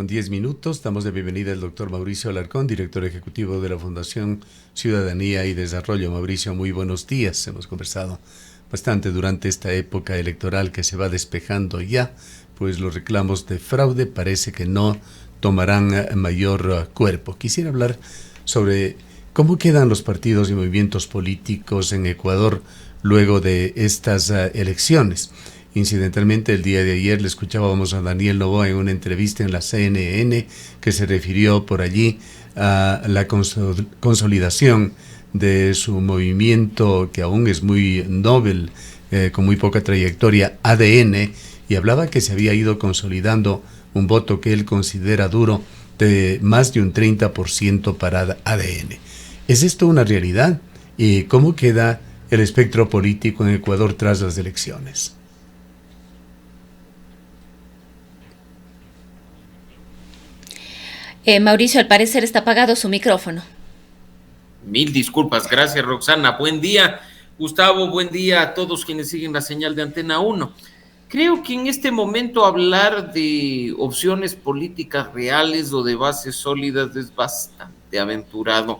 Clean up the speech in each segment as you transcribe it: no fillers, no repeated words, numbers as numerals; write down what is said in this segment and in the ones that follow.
8:10. Damos de bienvenida al doctor Mauricio Alarcón, director ejecutivo de la Fundación Ciudadanía y Desarrollo. Mauricio, muy buenos días. Hemos conversado bastante durante esta época electoral que se va despejando ya, pues los reclamos de fraude parece que no tomarán mayor cuerpo. Quisiera hablar sobre cómo quedan los partidos y movimientos políticos en Ecuador luego de estas elecciones. Incidentalmente, el día de ayer le escuchábamos a Daniel Noboa en una entrevista en la CNN que se refirió por allí a la consolidación de su movimiento, que aún es muy novel, con muy poca trayectoria, ADN, y hablaba que se había ido consolidando un voto que él considera duro de más de un 30% para ADN. ¿Es esto una realidad? ¿Y cómo queda el espectro político en Ecuador tras las elecciones? Mauricio, al parecer está apagado su micrófono. Mil disculpas, gracias Roxana. Buen día, Gustavo, buen día a todos quienes siguen la señal de Antena 1. Creo que en este momento hablar de opciones políticas reales o de bases sólidas es bastante aventurado.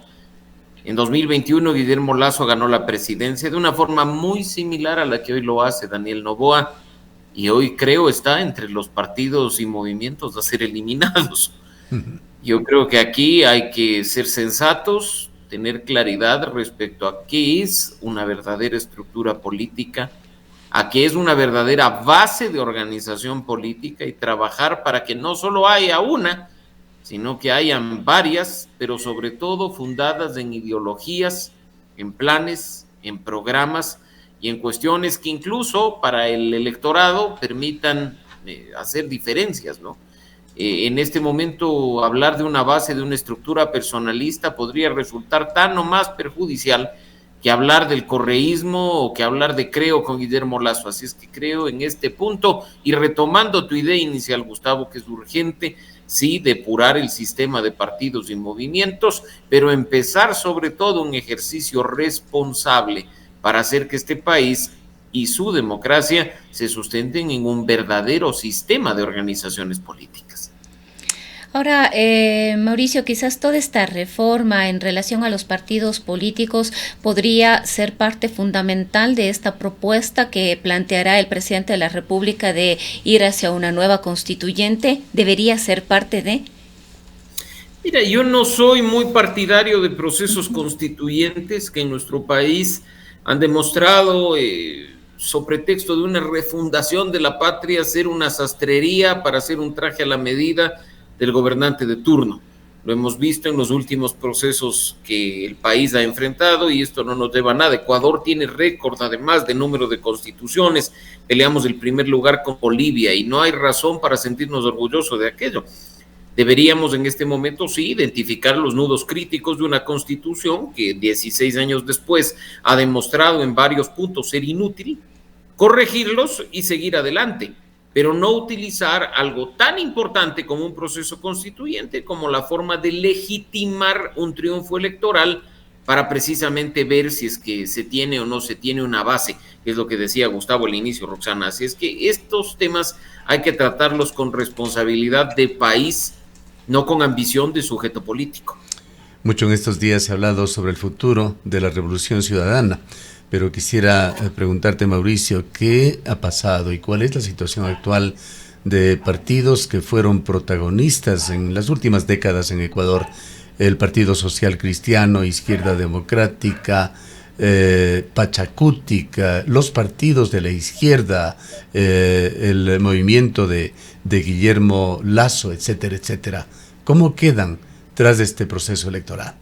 En 2021 Guillermo Lasso ganó la presidencia de una forma muy similar a la que hoy lo hace Daniel Noboa, y hoy creo está entre los partidos y movimientos a ser eliminados. Yo creo que aquí hay que ser sensatos, tener claridad respecto a qué es una verdadera estructura política, a qué es una verdadera base de organización política y trabajar para que no solo haya una, sino que hayan varias, pero sobre todo fundadas en ideologías, en planes, en programas y en cuestiones que incluso para el electorado permitan hacer diferencias, ¿no? En este momento hablar de una base, de una estructura personalista podría resultar tan o más perjudicial que hablar del correísmo o que hablar de Creo con Guillermo Lasso. Así es que creo en este punto, y retomando tu idea inicial, Gustavo, que es urgente, sí, depurar el sistema de partidos y movimientos, pero empezar sobre todo un ejercicio responsable para hacer que este país y su democracia se sustenten en un verdadero sistema de organizaciones políticas. Ahora, Mauricio, quizás toda esta reforma en relación a los partidos políticos podría ser parte fundamental de esta propuesta que planteará el presidente de la República de ir hacia una nueva constituyente. ¿Debería ser parte de? Mira, yo no soy muy partidario de procesos constituyentes que en nuestro país han demostrado, sobre pretexto de una refundación de la patria, ser una sastrería para hacer un traje a la medida del gobernante de turno. Lo hemos visto en los últimos procesos que el país ha enfrentado y esto no nos lleva a nada. Ecuador tiene récord además de número de constituciones, peleamos el primer lugar con Bolivia y no hay razón para sentirnos orgullosos de aquello. Deberíamos en este momento sí identificar los nudos críticos de una constitución que 16 años después ha demostrado en varios puntos ser inútil, corregirlos y seguir adelante, pero no utilizar algo tan importante como un proceso constituyente como la forma de legitimar un triunfo electoral para precisamente ver si es que se tiene o no se tiene una base, que es lo que decía Gustavo al inicio, Roxana. Así es que estos temas hay que tratarlos con responsabilidad de país, no con ambición de sujeto político. Mucho en estos días se ha hablado sobre el futuro de la Revolución Ciudadana, pero quisiera preguntarte, Mauricio, ¿qué ha pasado y cuál es la situación actual de partidos que fueron protagonistas en las últimas décadas en Ecuador? El Partido Social Cristiano, Izquierda Democrática, Pachacútica, los partidos de la izquierda, el movimiento de Guillermo Lasso, etcétera, etcétera. ¿Cómo quedan tras este proceso electoral?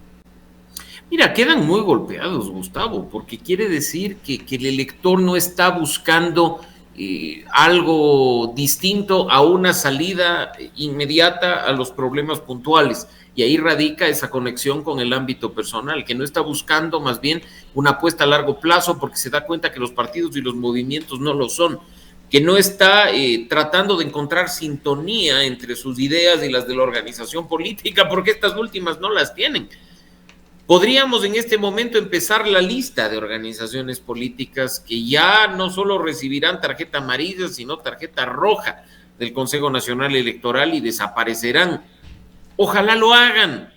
Mira, quedan muy golpeados, Gustavo, porque quiere decir que el elector no está buscando algo distinto a una salida inmediata a los problemas puntuales. Y ahí radica esa conexión con el ámbito personal, que no está buscando más bien una apuesta a largo plazo porque se da cuenta que los partidos y los movimientos no lo son, que no está tratando de encontrar sintonía entre sus ideas y las de la organización política, porque estas últimas no las tienen. Podríamos en este momento empezar la lista de organizaciones políticas que ya no solo recibirán tarjeta amarilla, sino tarjeta roja del Consejo Nacional Electoral y desaparecerán. Ojalá lo hagan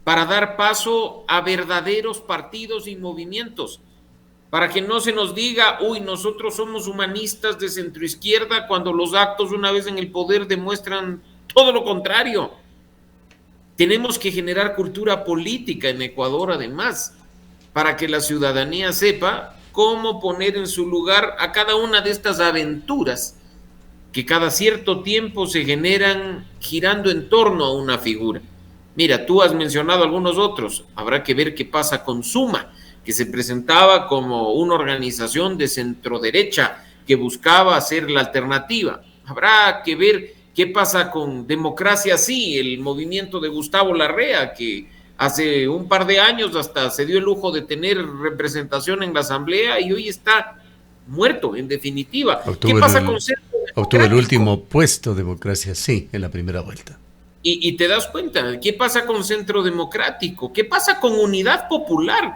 para dar paso a verdaderos partidos y movimientos, para que no se nos diga, uy, nosotros somos humanistas de centroizquierda, cuando los actos una vez en el poder demuestran todo lo contrario. Tenemos que generar cultura política en Ecuador, además, para que la ciudadanía sepa cómo poner en su lugar a cada una de estas aventuras que cada cierto tiempo se generan girando en torno a una figura. Mira, tú has mencionado algunos otros, habrá que ver qué pasa con Suma, que se presentaba como una organización de centroderecha que buscaba hacer la alternativa. Habrá que ver qué pasa con Democracia Sí, el movimiento de Gustavo Larrea, que hace un par de años hasta se dio el lujo de tener representación en la Asamblea y hoy está muerto, en definitiva. ¿Qué pasa con Centro Democrático? Obtuvo el último puesto, Democracia Sí, en la primera vuelta. Y te das cuenta, ¿qué pasa con Centro Democrático? ¿Qué pasa con Unidad Popular?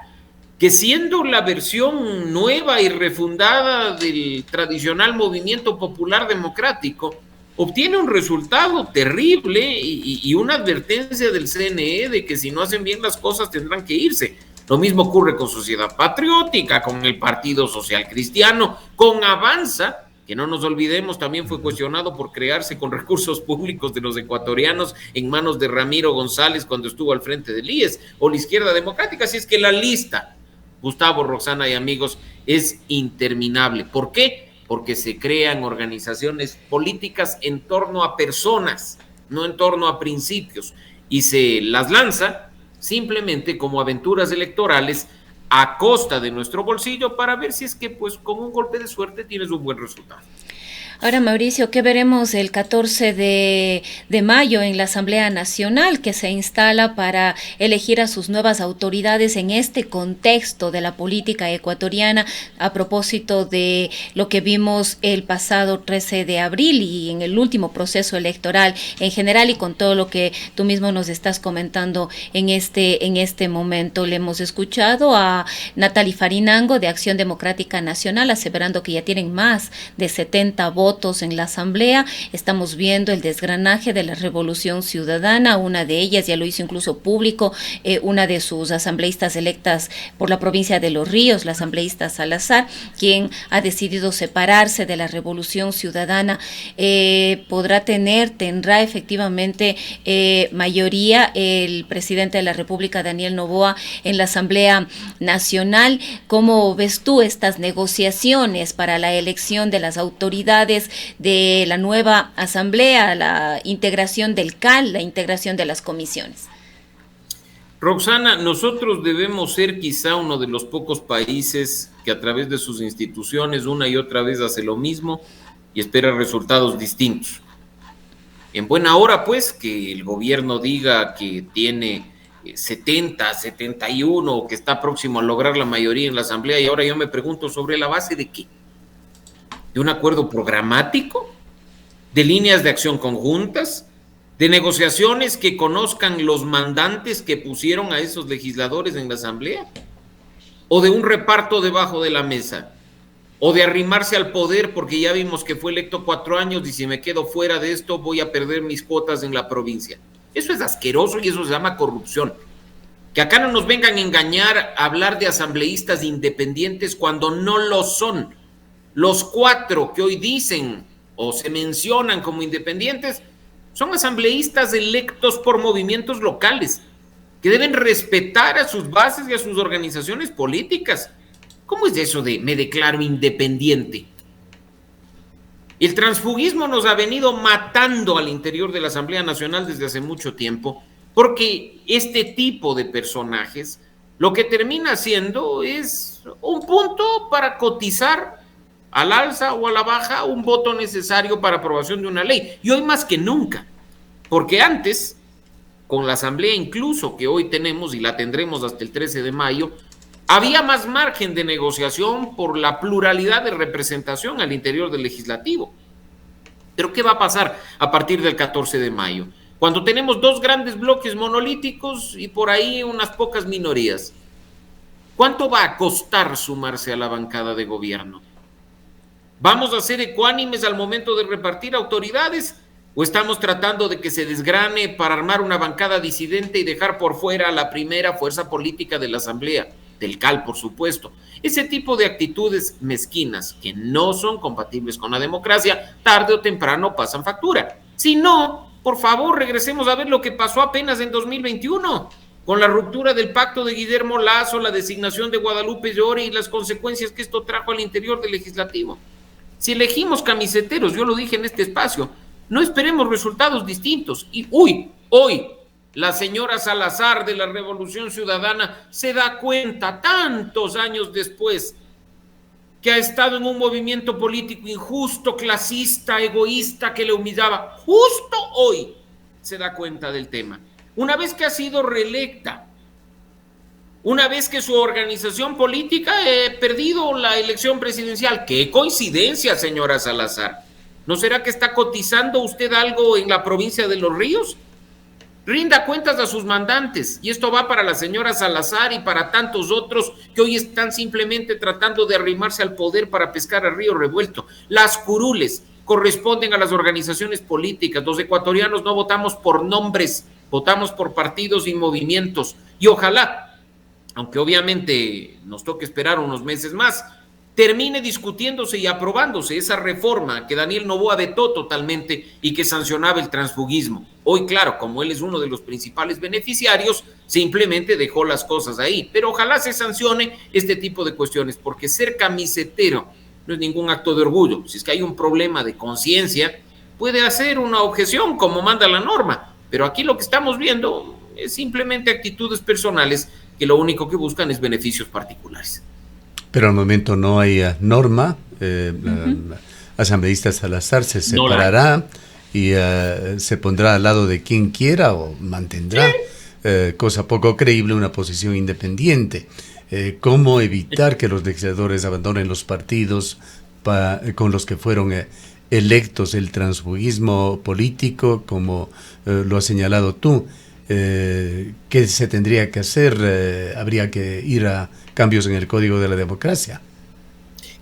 Que siendo la versión nueva y refundada del tradicional movimiento popular democrático, obtiene un resultado terrible y una advertencia del CNE de que si no hacen bien las cosas tendrán que irse. Lo mismo ocurre con Sociedad Patriótica, con el Partido Social Cristiano, con Avanza, que no nos olvidemos, también fue cuestionado por crearse con recursos públicos de los ecuatorianos en manos de Ramiro González cuando estuvo al frente del IES, o la Izquierda Democrática. Así es que la lista, Gustavo, Roxana y amigos, es interminable. ¿Por qué? Porque se crean organizaciones políticas en torno a personas, no en torno a principios, y se las lanza simplemente como aventuras electorales a costa de nuestro bolsillo para ver si es que, pues, con un golpe de suerte tienes un buen resultado. Ahora, Mauricio, ¿qué veremos el 14 de mayo en la Asamblea Nacional, que se instala para elegir a sus nuevas autoridades en este contexto de la política ecuatoriana, a propósito de lo que vimos el pasado 13 de abril y en el último proceso electoral en general, y con todo lo que tú mismo nos estás comentando en este momento? Le hemos escuchado a Nathalie Farinango de Acción Democrática Nacional aseverando que ya tienen más de 70 votos en la Asamblea. Estamos viendo el desgranaje de la Revolución Ciudadana. Una de ellas ya lo hizo incluso público, una de sus asambleístas electas por la provincia de Los Ríos, la asambleísta Salazar, quien ha decidido separarse de la Revolución Ciudadana. Tendrá efectivamente mayoría el presidente de la República, Daniel Noboa, en la Asamblea Nacional. ¿Cómo ves tú estas negociaciones para la elección de las autoridades de la nueva asamblea, la integración del CAL, la integración de las comisiones? Roxana, nosotros debemos ser quizá uno de los pocos países que a través de sus instituciones una y otra vez hace lo mismo y espera resultados distintos. En buena hora, pues, que el gobierno diga que tiene 70, 71 o que está próximo a lograr la mayoría en la asamblea, y ahora yo me pregunto, ¿sobre la base de qué? ¿De un acuerdo programático? ¿De líneas de acción conjuntas? ¿De negociaciones que conozcan los mandantes que pusieron a esos legisladores en la asamblea? ¿O de un reparto debajo de la mesa? ¿O de arrimarse al poder porque ya vimos que fue electo 4 años y si me quedo fuera de esto voy a perder mis cuotas en la provincia? Eso es asqueroso y eso se llama corrupción. Que acá no nos vengan a engañar a hablar de asambleístas independientes cuando no lo son. Los 4 que hoy dicen o se mencionan como independientes son asambleístas electos por movimientos locales que deben respetar a sus bases y a sus organizaciones políticas. ¿Cómo es eso de me declaro independiente? El transfugismo nos ha venido matando al interior de la Asamblea Nacional desde hace mucho tiempo, porque este tipo de personajes lo que termina siendo es un punto para cotizar al alza o a la baja un voto necesario para aprobación de una ley. Y hoy más que nunca, porque antes, con la asamblea incluso que hoy tenemos y la tendremos hasta el 13 de mayo, había más margen de negociación por la pluralidad de representación al interior del legislativo. Pero ¿qué va a pasar a partir del 14 de mayo? Cuando tenemos 2 grandes bloques monolíticos y por ahí unas pocas minorías. ¿Cuánto va a costar sumarse a la bancada de gobierno? ¿Vamos a ser ecuánimes al momento de repartir autoridades? ¿O estamos tratando de que se desgrane para armar una bancada disidente y dejar por fuera a la primera fuerza política de la Asamblea? Del CAL, por supuesto. Ese tipo de actitudes mezquinas que no son compatibles con la democracia, tarde o temprano pasan factura. Si no, por favor, regresemos a ver lo que pasó apenas en 2021, con la ruptura del pacto de Guillermo Lasso, la designación de Guadalupe Llori y las consecuencias que esto trajo al interior del legislativo. Si elegimos camiseteros, yo lo dije en este espacio, no esperemos resultados distintos. Y hoy, la señora Salazar de la Revolución Ciudadana se da cuenta, tantos años después, que ha estado en un movimiento político injusto, clasista, egoísta, que le humillaba. Justo hoy se da cuenta del tema. Una vez que ha sido reelecta, una vez que su organización política ha perdido la elección presidencial. ¡Qué coincidencia, señora Salazar! ¿No será que está cotizando usted algo en la provincia de Los Ríos? Rinda cuentas a sus mandantes, y esto va para la señora Salazar y para tantos otros que hoy están simplemente tratando de arrimarse al poder para pescar a río revuelto. Las curules corresponden a las organizaciones políticas. Los ecuatorianos no votamos por nombres, votamos por partidos y movimientos, y ojalá, aunque obviamente nos toque esperar unos meses más, termine discutiéndose y aprobándose esa reforma que Daniel Noboa vetó totalmente y que sancionaba el transfugismo. Hoy, claro, como él es uno de los principales beneficiarios, simplemente dejó las cosas ahí. Pero ojalá se sancione este tipo de cuestiones, porque ser camisetero no es ningún acto de orgullo. Si es que hay un problema de conciencia, puede hacer una objeción como manda la norma. Pero aquí lo que estamos viendo es simplemente actitudes personales que lo único que buscan es beneficios particulares. Pero al momento no hay norma. La asambleísta Salazar se separará y se pondrá al lado de quien quiera o mantendrá, cosa poco creíble, una posición independiente. ¿Cómo evitar que los legisladores abandonen los partidos con los que fueron electos? El transfugismo político, como lo has señalado tú. ¿Qué se tendría que hacer? ¿Habría que ir a cambios en el Código de la Democracia?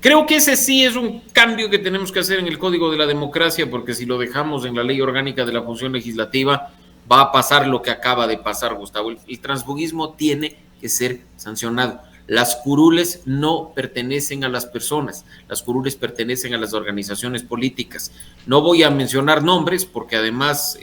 Creo que ese sí es un cambio que tenemos que hacer en el Código de la Democracia, porque si lo dejamos en la Ley Orgánica de la Función Legislativa, va a pasar lo que acaba de pasar, Gustavo. El transfugismo tiene que ser sancionado. Las curules no pertenecen a las personas, las curules pertenecen a las organizaciones políticas. No voy a mencionar nombres, porque además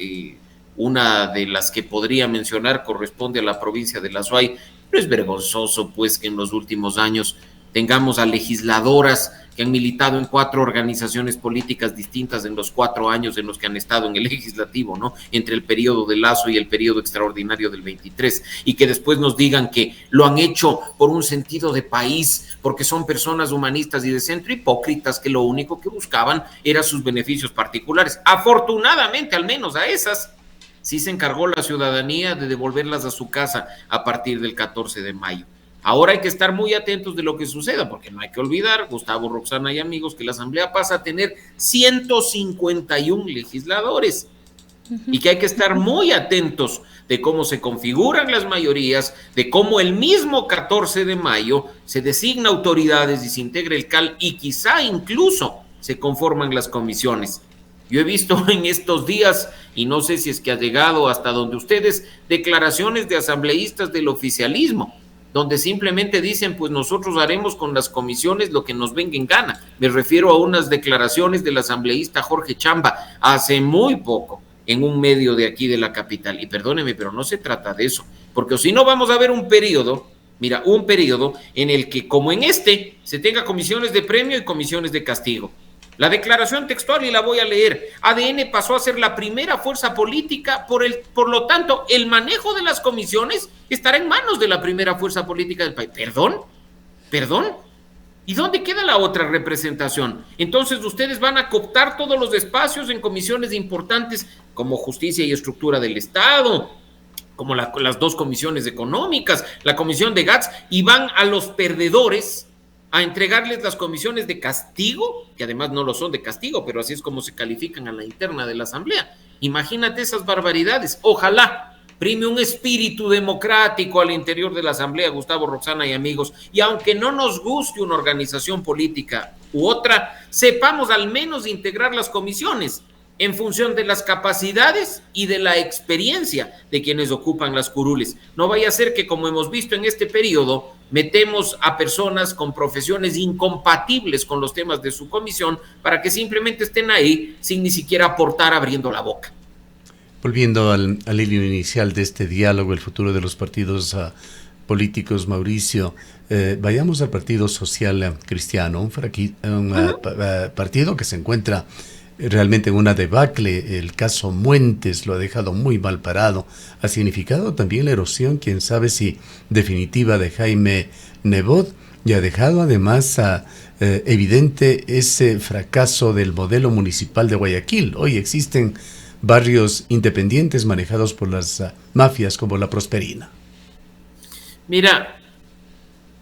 una de las que podría mencionar corresponde a la provincia de La Suay. Pero es vergonzoso, pues, que en los últimos años tengamos a legisladoras que han militado en 4 organizaciones políticas distintas en los 4 años en los que han estado en el legislativo, ¿no? Entre el periodo de Lasso y el periodo extraordinario del 23, y que después nos digan que lo han hecho por un sentido de país, porque son personas humanistas y de centro, hipócritas que lo único que buscaban eran sus beneficios particulares. Afortunadamente, al menos a esas, sí se encargó la ciudadanía de devolverlas a su casa a partir del 14 de mayo. Ahora hay que estar muy atentos de lo que suceda, porque no hay que olvidar, Gustavo, Roxana y amigos, que la Asamblea pasa a tener 151 legisladores y que hay que estar muy atentos de cómo se configuran las mayorías, de cómo el mismo 14 de mayo se designa autoridades y se integra el CAL y quizá incluso se conforman las comisiones. Yo he visto en estos días, y no sé si es que ha llegado hasta donde ustedes, declaraciones de asambleístas del oficialismo, donde simplemente dicen, pues nosotros haremos con las comisiones lo que nos venga en gana. Me refiero a unas declaraciones del asambleísta Jorge Chamba hace muy poco en un medio de aquí de la capital. Y perdóneme, pero no se trata de eso, porque si no vamos a ver un periodo en el que, como en este, se tenga comisiones de premio y comisiones de castigo. La declaración textual, y la voy a leer: ADN pasó a ser la primera fuerza política, por lo tanto, el manejo de las comisiones estará en manos de la primera fuerza política del país. ¿Perdón? ¿Y dónde queda la otra representación? Entonces, ustedes van a cooptar todos los espacios en comisiones importantes como Justicia y Estructura del Estado, como las 2 comisiones económicas, la comisión de GATS, y van a los perdedores a entregarles las comisiones de castigo, que además no lo son de castigo, pero así es como se califican a la interna de la Asamblea. Imagínate esas barbaridades. Ojalá prime un espíritu democrático al interior de la Asamblea, Gustavo, Roxana y amigos, y aunque no nos guste una organización política u otra, sepamos al menos integrar las comisiones en función de las capacidades y de la experiencia de quienes ocupan las curules. No vaya a ser que, como hemos visto en este periodo, metemos a personas con profesiones incompatibles con los temas de su comisión para que simplemente estén ahí sin ni siquiera aportar abriendo la boca. Volviendo al hilo inicial de este diálogo, el futuro de los partidos políticos, Mauricio, vayamos al Partido Social Cristiano, un partido que se encuentra realmente en una debacle. El caso Muentes lo ha dejado muy mal parado. Ha significado también la erosión, quién sabe si definitiva, de Jaime Nebot, y ha dejado además evidente ese fracaso del modelo municipal de Guayaquil. Hoy existen barrios independientes manejados por las mafias como la Prosperina. Mira,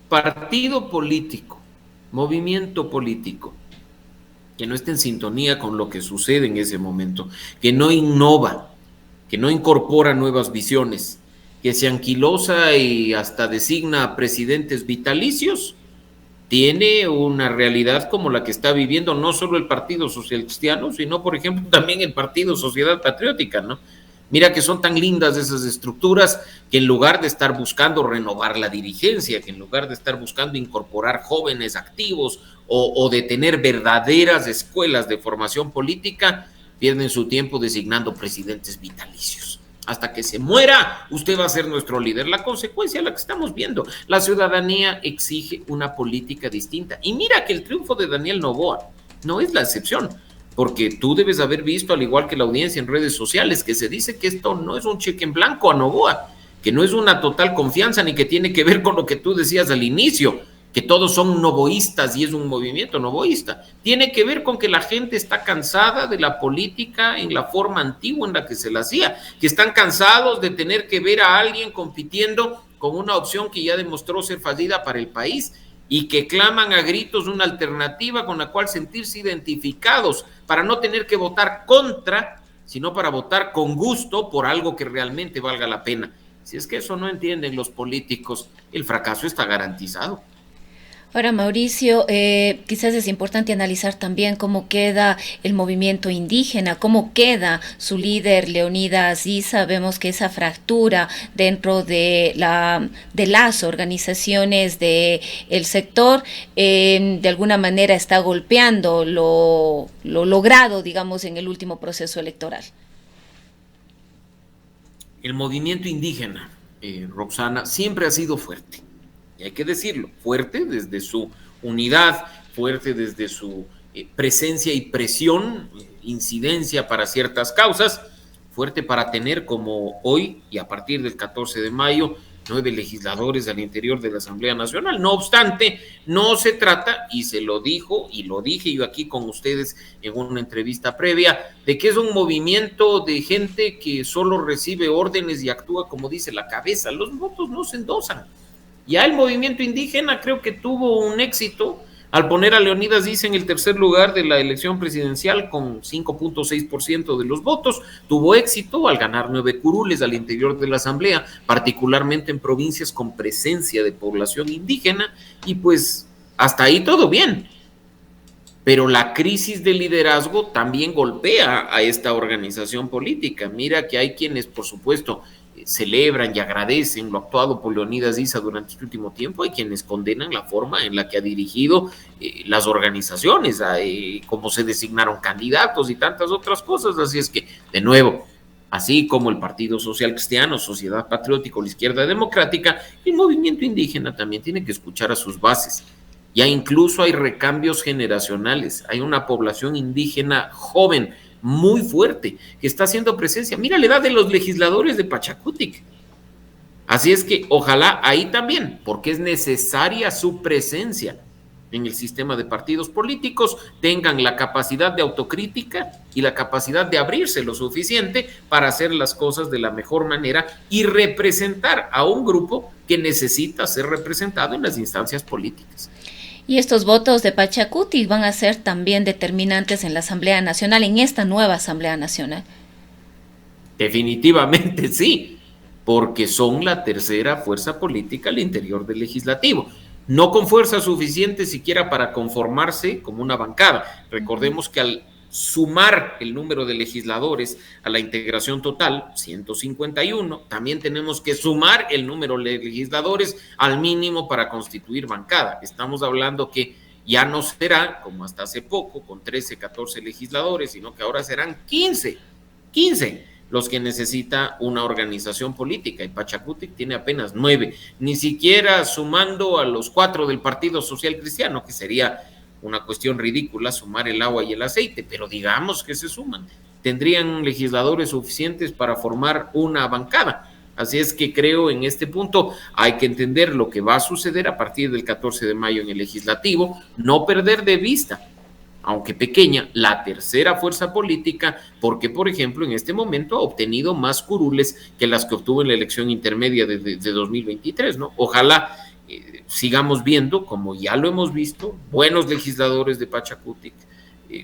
partido político, movimiento político, que no esté en sintonía con lo que sucede en ese momento, que no innova, que no incorpora nuevas visiones, que se anquilosa y hasta designa presidentes vitalicios, tiene una realidad como la que está viviendo no solo el Partido Social Cristiano, sino, por ejemplo, también el Partido Sociedad Patriótica, ¿no? Mira que son tan lindas esas estructuras que en lugar de estar buscando renovar la dirigencia, que en lugar de estar buscando incorporar jóvenes activos o de tener verdaderas escuelas de formación política, pierden su tiempo designando presidentes vitalicios. Hasta que se muera, usted va a ser nuestro líder. La consecuencia es la que estamos viendo. La ciudadanía exige una política distinta. Y mira que el triunfo de Daniel Noboa no es la excepción, porque tú debes haber visto, al igual que la audiencia en redes sociales, que se dice que esto no es un cheque en blanco a Noboa, que no es una total confianza, ni que tiene que ver con lo que tú decías al inicio, que todos son novoístas y es un movimiento novoísta. Tiene que ver con que la gente está cansada de la política en la forma antigua en la que se la hacía, que están cansados de tener que ver a alguien compitiendo con una opción que ya demostró ser fallida para el país, y que claman a gritos una alternativa con la cual sentirse identificados para no tener que votar contra, sino para votar con gusto por algo que realmente valga la pena. Si es que eso no entienden los políticos, el fracaso está garantizado. Ahora, Mauricio, quizás es importante analizar también cómo queda el movimiento indígena, cómo queda su líder, Leonidas Issa. Vemos que esa fractura dentro de las organizaciones del sector, de alguna manera está golpeando lo logrado, digamos, en el último proceso electoral. El movimiento indígena, Roxana, siempre ha sido fuerte. Y hay que decirlo, fuerte desde su unidad, fuerte desde su presencia y presión, incidencia para ciertas causas, fuerte para tener como hoy y a partir del 14 de mayo 9 legisladores al interior de la Asamblea Nacional. No obstante, no se trata, y se lo dijo y lo dije yo aquí con ustedes en una entrevista previa, de que es un movimiento de gente que solo recibe órdenes y actúa como dice la cabeza. Los votos no se endosan. Ya el movimiento indígena creo que tuvo un éxito al poner a Leonidas Issa en el tercer lugar de la elección presidencial con 5.6% de los votos. Tuvo éxito al ganar 9 curules al interior de la Asamblea, particularmente en provincias con presencia de población indígena, y pues hasta ahí todo bien. Pero la crisis de liderazgo también golpea a esta organización política. Mira que hay quienes, por supuesto, celebran y agradecen lo actuado por Leonidas Issa durante este último tiempo. Hay quienes condenan la forma en la que ha dirigido las organizaciones, cómo se designaron candidatos y tantas otras cosas. Así es que, de nuevo, así como el Partido Social Cristiano, Sociedad Patriótica o la Izquierda Democrática, el movimiento indígena también tiene que escuchar a sus bases. Ya incluso hay recambios generacionales, hay una población indígena joven, muy fuerte, que está haciendo presencia. Mira la edad de los legisladores de Pachacutic. Así es que ojalá ahí también, porque es necesaria su presencia en el sistema de partidos políticos, tengan la capacidad de autocrítica y la capacidad de abrirse lo suficiente para hacer las cosas de la mejor manera y representar a un grupo que necesita ser representado en las instancias políticas. Y estos votos de Pachacutic van a ser también determinantes en la Asamblea Nacional, en esta nueva Asamblea Nacional. Definitivamente sí, porque son la tercera fuerza política al interior del legislativo. no con fuerza suficiente siquiera para conformarse como una bancada. Recordemos que al sumar el número de legisladores a la integración total, 151, también tenemos que sumar el número de legisladores al mínimo para constituir bancada. Estamos hablando que ya no será, como hasta hace poco, con 13, 14 legisladores, sino que ahora serán 15 los que necesita una organización política, y Pachakutik tiene apenas 9, ni siquiera sumando a los 4 del Partido Social Cristiano, que sería una cuestión ridícula sumar el agua y el aceite, pero digamos que se suman, tendrían legisladores suficientes para formar una bancada. Así es que creo en este punto hay que entender lo que va a suceder a partir del 14 de mayo en el legislativo, no perder de vista, aunque pequeña, la tercera fuerza política, porque, por ejemplo, en este momento ha obtenido más curules que las que obtuvo en la elección intermedia de 2023, ¿no? Ojalá sigamos viendo, como ya lo hemos visto, buenos legisladores de Pachakutik,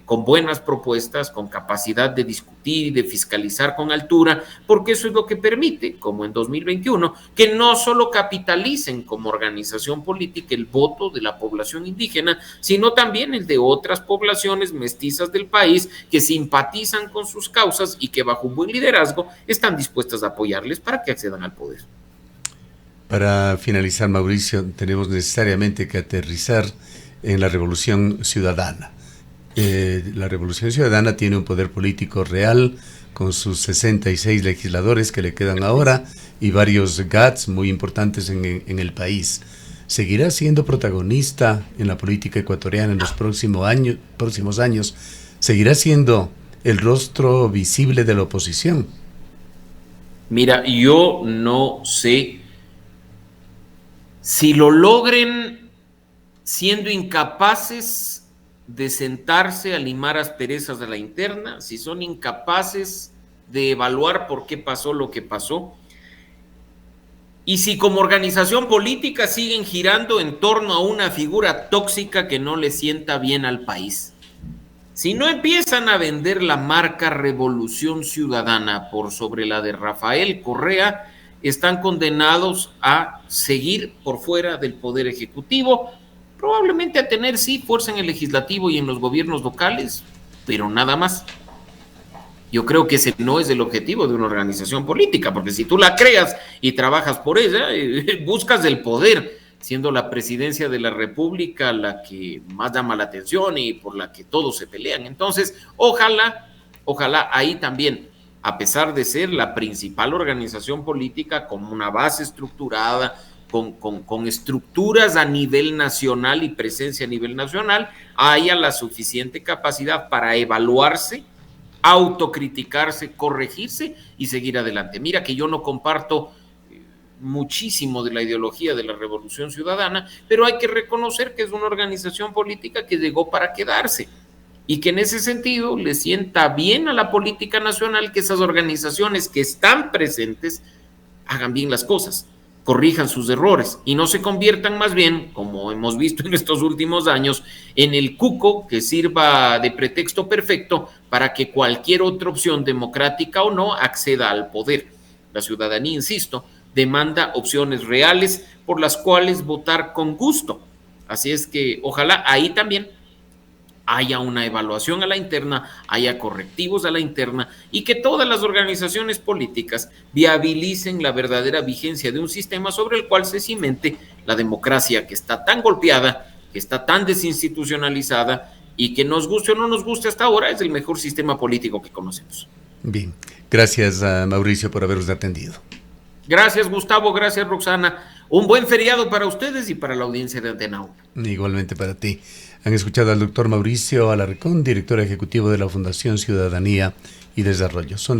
con buenas propuestas, con capacidad de discutir y de fiscalizar con altura, porque eso es lo que permite, como en 2021, que no solo capitalicen como organización política el voto de la población indígena, sino también el de otras poblaciones mestizas del país que simpatizan con sus causas y que bajo un buen liderazgo están dispuestas a apoyarles para que accedan al poder. Para finalizar, Mauricio, tenemos necesariamente que aterrizar en la Revolución Ciudadana. La Revolución Ciudadana tiene un poder político real con sus 66 legisladores que le quedan ahora y varios GATS muy importantes en el país. ¿Seguirá siendo protagonista en la política ecuatoriana en los próximos años? ¿Seguirá siendo el rostro visible de la oposición? Mira, yo no sé si lo logren siendo incapaces de sentarse a limar asperezas de la interna, si son incapaces de evaluar por qué pasó lo que pasó, y si como organización política siguen girando en torno a una figura tóxica que no le sienta bien al país. Si no empiezan a vender la marca Revolución Ciudadana por sobre la de Rafael Correa, están condenados a seguir por fuera del Poder Ejecutivo, probablemente a tener, sí, fuerza en el legislativo y en los gobiernos locales, pero nada más. Yo creo que ese no es el objetivo de una organización política, porque si tú la creas y trabajas por ella, buscas el poder, siendo la presidencia de la República la que más llama la atención y por la que todos se pelean. Entonces, ojalá ahí también, a pesar de ser la principal organización política con una base estructurada, con estructuras a nivel nacional y presencia a nivel nacional, haya la suficiente capacidad para evaluarse, autocriticarse, corregirse y seguir adelante. Mira que yo no comparto muchísimo de la ideología de la Revolución Ciudadana, pero hay que reconocer que es una organización política que llegó para quedarse y que en ese sentido le sienta bien a la política nacional que esas organizaciones que están presentes hagan bien las cosas, corrijan sus errores y no se conviertan más bien, como hemos visto en estos últimos años, en el cuco que sirva de pretexto perfecto para que cualquier otra opción democrática o no acceda al poder. La ciudadanía, insisto, demanda opciones reales por las cuales votar con gusto. Así es que ojalá ahí también haya una evaluación a la interna, haya correctivos a la interna y que todas las organizaciones políticas viabilicen la verdadera vigencia de un sistema sobre el cual se cimente la democracia que está tan golpeada, que está tan desinstitucionalizada y que nos guste o no nos guste hasta ahora es el mejor sistema político que conocemos. Bien, gracias a Mauricio por habernos atendido. Gracias, Gustavo, gracias, Roxana. Un buen feriado para ustedes y para la audiencia de Antena 1. Igualmente para ti. Han escuchado al doctor Mauricio Alarcón, director ejecutivo de la Fundación Ciudadanía y Desarrollo. Son las